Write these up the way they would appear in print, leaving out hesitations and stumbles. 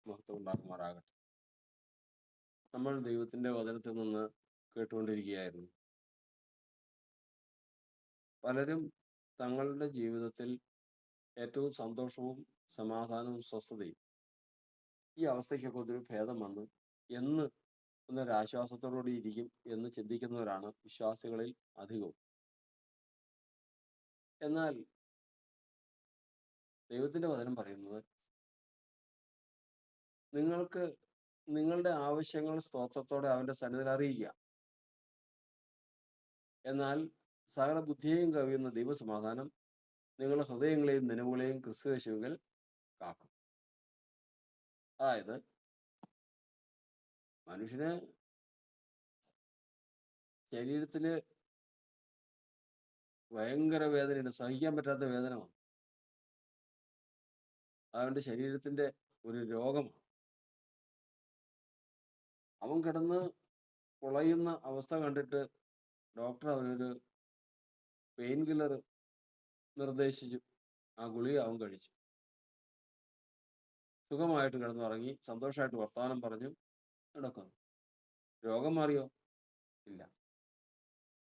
മഹത്വം ഉണ്ടാക്കുമാറാകട്ടെ. നമ്മൾ ദൈവത്തിന്റെ വചനത്തിൽ നിന്ന് കേട്ടുകൊണ്ടിരിക്കുകയായിരുന്നു. പലരും തങ്ങളുടെ ജീവിതത്തിൽ ഏറ്റവും സന്തോഷവും സമാധാനവും സ്വസ്ഥതയും ഈ അവസ്ഥയ്ക്കൊക്കെ ഒത്തിരി ഭേദം വന്ന് എന്ന് ഒന്നൊരാശ്വാസത്തോടുകൂടി ഇരിക്കും എന്ന് ചിന്തിക്കുന്നവരാണ് വിശ്വാസികളിൽ അധികവും. എന്നാൽ ദൈവത്തിന്റെ വചനം പറയുന്നത്, നിങ്ങൾക്ക് നിങ്ങളുടെ ആവശ്യങ്ങൾ സ്തോത്രത്തോടെ അവന്റെ സന്നിധിയിൽ അറിയിക്കുക, എന്നാൽ സകല ബുദ്ധിയെയും കവിയുന്ന ദൈവസമാധാനം നിങ്ങളുടെ ഹൃദയങ്ങളെയും നിലവുകളെയും ക്രിസ്തുയേശുവിൽ കാക്കും. അതായത് മനുഷ്യന് ശരീരത്തില് ഭയങ്കര വേദനയുണ്ട്, സഹിക്കാൻ പറ്റാത്ത വേദനമാണ്. അവന്റെ ശരീരത്തിന്റെ ഒരു രോഗമാണ്. അവൻ കിടന്ന് പൊളയുന്ന അവസ്ഥ കണ്ടിട്ട് ഡോക്ടർ അവനൊരു പെയിൻ കില്ലർ നിർദ്ദേശിച്ചു. ആ ഗുളിക അവൻ കഴിച്ചു. സുഖമായിട്ട് കിടന്നുറങ്ങി, സന്തോഷമായിട്ട് വർത്തമാനം പറഞ്ഞു നടക്കുന്നു. രോഗം മാറിയോ? ഇല്ല.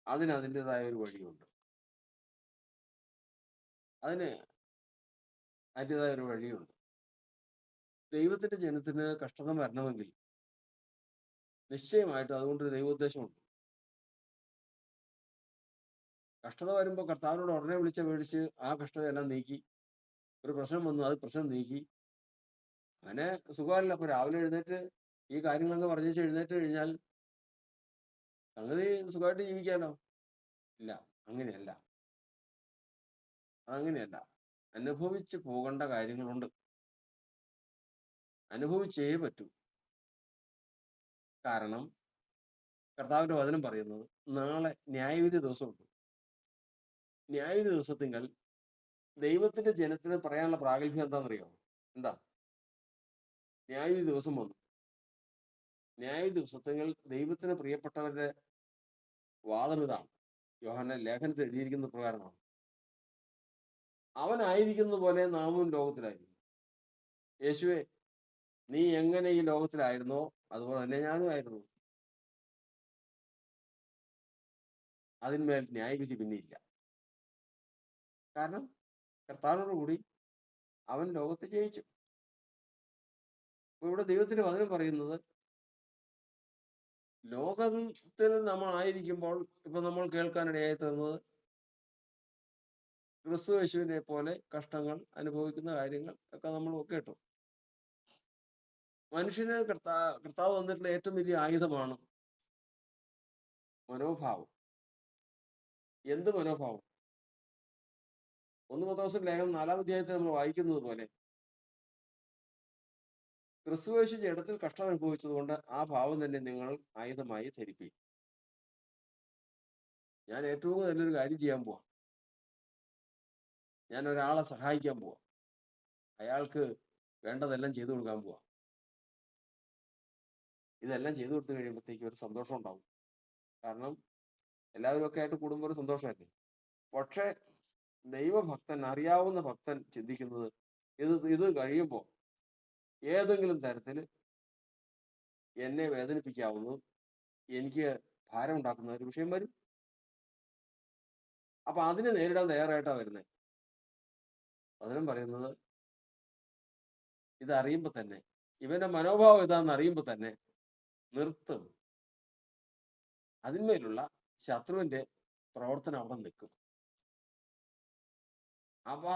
അതിൻ്റെതായ ഒരു വഴിയുണ്ട്. അതിൻ്റെതായ ഒരു വഴിയുണ്ട്. ദൈവത്തിന്റെ ജനത്തിന് കഷ്ടത വരണമെങ്കിൽ നിശ്ചയമായിട്ടും അതുകൊണ്ടൊരു ദൈവോദ്ദേശമുണ്ട്. കഷ്ടത വരുമ്പോൾ കർത്താവിനോട് ഉടനെ വിളിച്ച മേടിച്ച് ആ കഷ്ടതയെല്ലാം നീക്കി. ഒരു പ്രശ്നം വന്നു, അത് പ്രശ്നം നീക്കി. അങ്ങനെ സുഖമല്ല. അപ്പൊ രാവിലെ എഴുന്നേറ്റ് ഈ കാര്യങ്ങളൊക്കെ പറഞ്ഞു എഴുന്നേറ്റ് കഴിഞ്ഞാൽ സംഗതി സുഖമായിട്ട് ജീവിക്കാലോ? ഇല്ല, അങ്ങനെയല്ല. അതങ്ങനെയല്ല. അനുഭവിച്ച് പോകേണ്ട കാര്യങ്ങളുണ്ട്. അനുഭവിച്ചേ പറ്റൂ. കാരണം കർത്താവിന്റെ വചനം പറയുന്നത് നാളെ ന്യായവിധി ദിവസമുണ്ട്. ന്യായവിധി ദിവസത്തിങ്കൽ ദൈവത്തിന്റെ ജനത്തിന് പറയാനുള്ള പ്രാഗൽഭ്യം എന്താണെന്നറിയോ? എന്താ? ന്യായവിധി ദിവസം വന്നു. ന്യായവിധി ദിവസത്തിങ്കൽ ദൈവത്തിന് പ്രിയപ്പെട്ടവരുടെ വാദം ഇതാണ്. യോഹന്നാൻ ലേഖനത്തിൽ എഴുതിയിരിക്കുന്ന പ്രകാരമാണ്. അവനായിരിക്കുന്നത് പോലെ നാമും ലോകത്തിലായിരിക്കും. യേശുവേ, നീ എങ്ങനെ ഈ ലോകത്തിലായിരുന്നോ അതുപോലെ തന്നെ ഞാനും ആയിരുന്നു. അതിന്മേൽ ന്യായവിധി പിന്നെ ഇല്ല. കാരണം കർത്താവിനോടുകൂടി അവൻ ലോകത്തെ ജയിച്ചു. ഇവിടെ ദൈവത്തിന്റെ വചനം പറയുന്നത്, ലോകത്തിൽ നമ്മൾ ആയിരിക്കുമ്പോൾ ഇപ്പൊ നമ്മൾ കേൾക്കാനിടയായി തീർന്നത് ക്രിസ്തു യേശുവിനെ പോലെ കഷ്ടങ്ങൾ അനുഭവിക്കുന്ന കാര്യങ്ങൾ ഒക്കെ നമ്മൾ കേട്ടു. മനുഷ്യന് കർത്താവ് തന്നിട്ടുള്ള ഏറ്റവും വലിയ ആയുധമാണ് മനോഭാവം. എന്ത് മനോഭാവം? 1 പത്രോസ് ലേഖനം 4-ാം അധ്യായത്തിൽ നമ്മൾ വായിക്കുന്നത് പോലെ, ക്രിസ്തുയേശു ജഡത്തിൽ കഷ്ടം അനുഭവിച്ചതുകൊണ്ട് ആ ഭാവം തന്നെ നിങ്ങൾ ആയുധമായി ധരിപ്പിക്കും. ഞാൻ ഏറ്റവും നല്ലൊരു കാര്യം ചെയ്യാൻ പോവാം. ഞാൻ ഒരാളെ സഹായിക്കാൻ പോവാം. അയാൾക്ക് വേണ്ടതെല്ലാം ചെയ്തു കൊടുക്കാൻ പോവാം. ഇതെല്ലാം ചെയ്തു കൊടുത്തു കഴിയുമ്പോഴത്തേക്ക് ഒരു സന്തോഷം ഉണ്ടാവും. കാരണം എല്ലാവരും ഒക്കെ ആയിട്ട് കൂടുമ്പോൾ ഒരു സന്തോഷമല്ലേ. പക്ഷെ ദൈവഭക്തൻ, അറിയാവുന്ന ഭക്തൻ ചിന്തിക്കുന്നത്, ഇത് കഴിയുമ്പോൾ ഏതെങ്കിലും തരത്തിൽ എന്നെ വേദനിപ്പിക്കാവുന്നതും എനിക്ക് ഭാരം ഉണ്ടാക്കുന്ന ഒരു വിഷയം വരും. അപ്പൊ അതിനെ നേരിടാൻ തയ്യാറായിട്ടാ വരുന്നത്. അതിനും പറയുന്നത്, ഇതറിയുമ്പോ തന്നെ, ഇവന്റെ മനോഭാവം ഇതാന്ന് അറിയുമ്പോ തന്നെ നിർത്തും. അതിന്മേലുള്ള ശത്രുവിന്റെ പ്രവർത്തനം അവിടെ നിൽക്കും. അപ്പൊ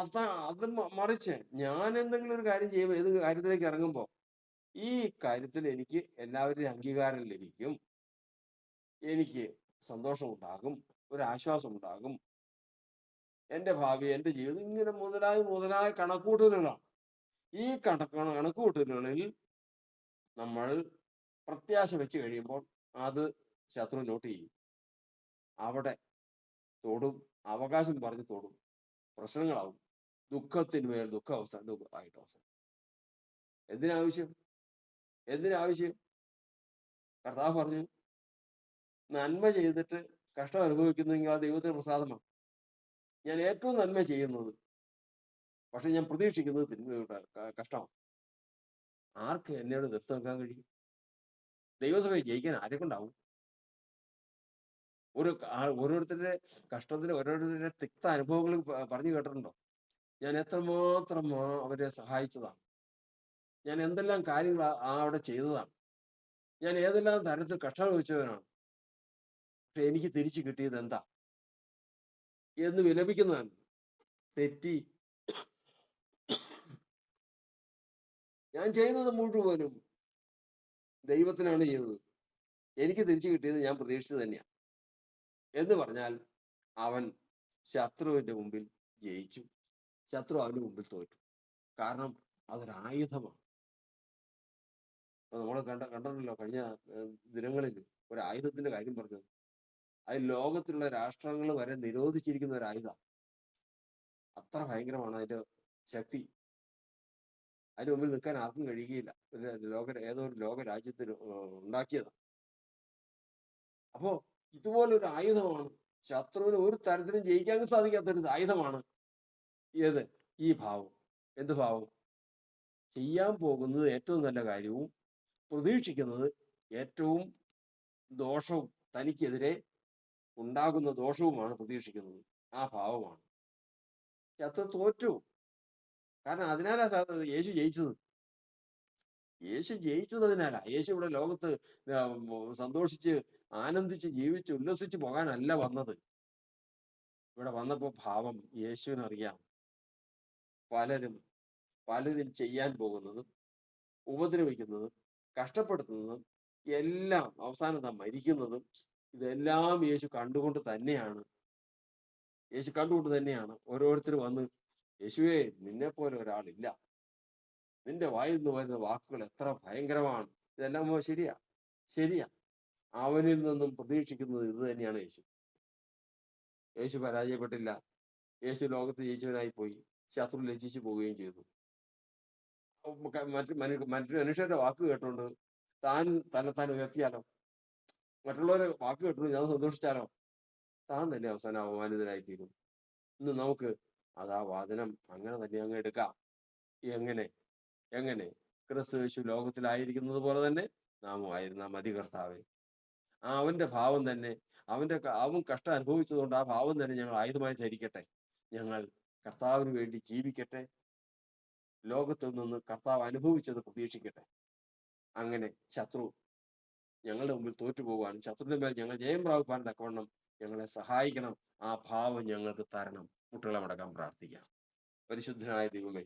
അത് മറിച്ച് ഞാൻ എന്തെങ്കിലും ഒരു കാര്യം ചെയ്യുമ്പോൾ, ഏത് കാര്യത്തിലേക്ക് ഇറങ്ങുമ്പോ ഈ കാര്യത്തിൽ എനിക്ക് എല്ലാവരുടെയും അംഗീകാരം ലഭിക്കും, എനിക്ക് സന്തോഷമുണ്ടാകും, ഒരു ആശ്വാസം ഉണ്ടാകും, എന്റെ ഭാവി, എന്റെ ജീവിതം, ഇങ്ങനെ മുതലായ കണക്കൂട്ടലുകളാണ്. ഈ കണക്കൂട്ടലുകളിൽ നമ്മൾ പ്രത്യാശ വെച്ച് കഴിയുമ്പോൾ അത് ശത്രു നോട്ട് ചെയ്യും. അവിടെ തൊടും, അവകാശം പറഞ്ഞ് തൊടും, പ്രശ്നങ്ങളാവും, ദുഃഖത്തിന്മേൽ ദുഃഖം ആയിട്ട് അവസാനം. എന്തിനാവശ്യം? കർത്താവ് പറഞ്ഞു, നന്മ ചെയ്തിട്ട് കഷ്ടം അനുഭവിക്കുന്നെങ്കിൽ ആ ദൈവത്തിന് പ്രസാദമാണ്. ഞാൻ ഏറ്റവും നന്മ ചെയ്യുന്നത്, പക്ഷെ ഞാൻ പ്രതീക്ഷിക്കുന്നത് കഷ്ടമാണ്. ആർക്ക് എന്നോട് എതിർത്ത് നിൽക്കാൻ കഴിയും? ദൈവസഭയെ ജയിക്കാൻ ആരെ കൊണ്ടാവും? ഓരോരുത്തരുടെ കഷ്ടത്തിന് ഓരോരുത്തരുടെ തിക്ത അനുഭവങ്ങൾ പറഞ്ഞു കേട്ടിട്ടുണ്ടോ? ഞാൻ എത്രമാത്രം അവരെ സഹായിച്ചതാണ്. ഞാൻ എന്തെല്ലാം കാര്യങ്ങൾ അവിടെ ചെയ്തതാണ്. ഞാൻ ഏതെല്ലാം തരത്തിൽ കഷ്ടം അനുഭവിച്ചവനാണ്. പക്ഷെ എനിക്ക് തിരിച്ചു കിട്ടിയത് എന്താ എന്ന് വിലപിക്കുന്നതാണ്. തെറ്റി ഞാൻ ചെയ്യുന്നത് മുഴുവനും ദൈവത്തിനാണ് ചെയ്തത്. എനിക്ക് തിരിച്ചു കിട്ടിയത് ഞാൻ പ്രതീക്ഷിച്ചത് തന്നെയാണ് എന്ന് പറഞ്ഞാൽ അവൻ ശത്രുവിന്റെ മുമ്പിൽ ജയിച്ചു. ശത്രു അവന്റെ മുമ്പിൽ തോറ്റു. കാരണം അതൊരായുധമാണ്. നമ്മൾ കണ്ടല്ലോ കഴിഞ്ഞ ദിനങ്ങളിൽ ഒരു ആയുധത്തിന്റെ കാര്യം പറഞ്ഞത്. അത് ലോകത്തിലുള്ള രാഷ്ട്രങ്ങൾ വരെ നിരോധിച്ചിരിക്കുന്ന ഒരു ആയുധം. അത്ര ഭയങ്കരമാണ് അതിന്റെ ശക്തി. അതിന് മുമ്പിൽ നിൽക്കാൻ ആർക്കും കഴിയുകയില്ല. ഏതോ ഒരു ലോക രാജ്യത്തിന് ഉണ്ടാക്കിയതാണ്. അപ്പോ ഇതുപോലൊരു ആയുധമാണ്. ശത്രുവിന് ഒരു തരത്തിലും ജയിക്കാൻ സാധിക്കാത്തൊരു ആയുധമാണ് ഏത്? ഈ ഭാവം. എന്ത് ഭാവം? ചെയ്യാൻ പോകുന്നത് ഏറ്റവും നല്ല കാര്യവും പ്രതീക്ഷിക്കുന്നത് ഏറ്റവും ദോഷവും, തനിക്കെതിരെ ഉണ്ടാകുന്ന ദോഷവുമാണ് പ്രതീക്ഷിക്കുന്നത്. ആ ഭാവമാണ്. ശത്രു തോറ്റു. കാരണം അതിനാലാ യേശു ജയിച്ചത്. യേശു ജയിച്ചത് അതിനാലാ. യേശു ഇവിടെ ലോകത്ത് സന്തോഷിച്ച് ആനന്ദിച്ച് ജീവിച്ച് ഉല്ലസിച്ച് പോകാനല്ല വന്നത്. ഇവിടെ വന്നപ്പോ ഭാവം യേശുവിനറിയാം. പലരും ചെയ്യാൻ പോകുന്നതും ഉപദ്രവിക്കുന്നതും കഷ്ടപ്പെടുത്തുന്നതും എല്ലാം അവസാനം താൻ മരിക്കുന്നതും ഇതെല്ലാം യേശു കണ്ടുകൊണ്ട് തന്നെയാണ്. ഓരോരുത്തർ വന്ന്, യേശുവേ, നിന്നെ പോലെ ഒരാളില്ല, നിന്റെ വായിൽ നിന്ന് വരുന്ന വാക്കുകൾ എത്ര ഭയങ്കരമാണ്, ഇതെല്ലാം ശരിയാ. അവനിൽ നിന്നും പ്രതീക്ഷിക്കുന്നത് ഇത് തന്നെയാണ്. യേശു പരാജയപ്പെട്ടില്ല. യേശു ലോകത്ത് ജയിച്ചവനായി പോയി. ശത്രു ലജ്ജിച്ചു പോവുകയും ചെയ്തു. മറ്റു മനുഷ്യരുടെ വാക്ക് കേട്ടുകൊണ്ട് തന്നെത്താൻ ഉയർത്തിയാലോ? മറ്റുള്ളവരെ വാക്ക് കേട്ടുകൊണ്ട് ഞാൻ സന്തോഷിച്ചാലോ? താൻ തന്നെ അവസാനം അപമാനിതനായിത്തീരും. ഇന്ന് നമുക്ക് ആ വാദനം അങ്ങനെ തന്നെ അങ്ങ് എടുക്കാം. എങ്ങനെ ക്രിസ്തു യേശു ലോകത്തിലായിരിക്കുന്നത് പോലെ തന്നെ നാമും ആയിരുന്ന മതി കർത്താവേ. അവന്റെ ഭാവം തന്നെ, അവൻ കഷ്ടം അനുഭവിച്ചതുകൊണ്ട് ആ ഭാവം തന്നെ ഞങ്ങൾ ആയുധമായി ധരിക്കട്ടെ. ഞങ്ങൾ കർത്താവിന് വേണ്ടി ജീവിക്കട്ടെ. ലോകത്തിൽ നിന്ന് കർത്താവ് അനുഭവിച്ചത് പ്രതീക്ഷിക്കട്ടെ. അങ്ങനെ ശത്രു ഞങ്ങളുടെ മുമ്പിൽ തോറ്റുപോകാനും ശത്രുവിന്റെ മേൽ ഞങ്ങൾ ജയം പ്രാപിപ്പാൻ തക്കവണ്ണം ഞങ്ങളെ സഹായിക്കണം. ആ ഭാവം ഞങ്ങൾക്ക് തരണം. മുട്ടുകളെ മടക്കാൻ പ്രാർത്ഥിക്കാം. പരിശുദ്ധനായ ദൈവമേ,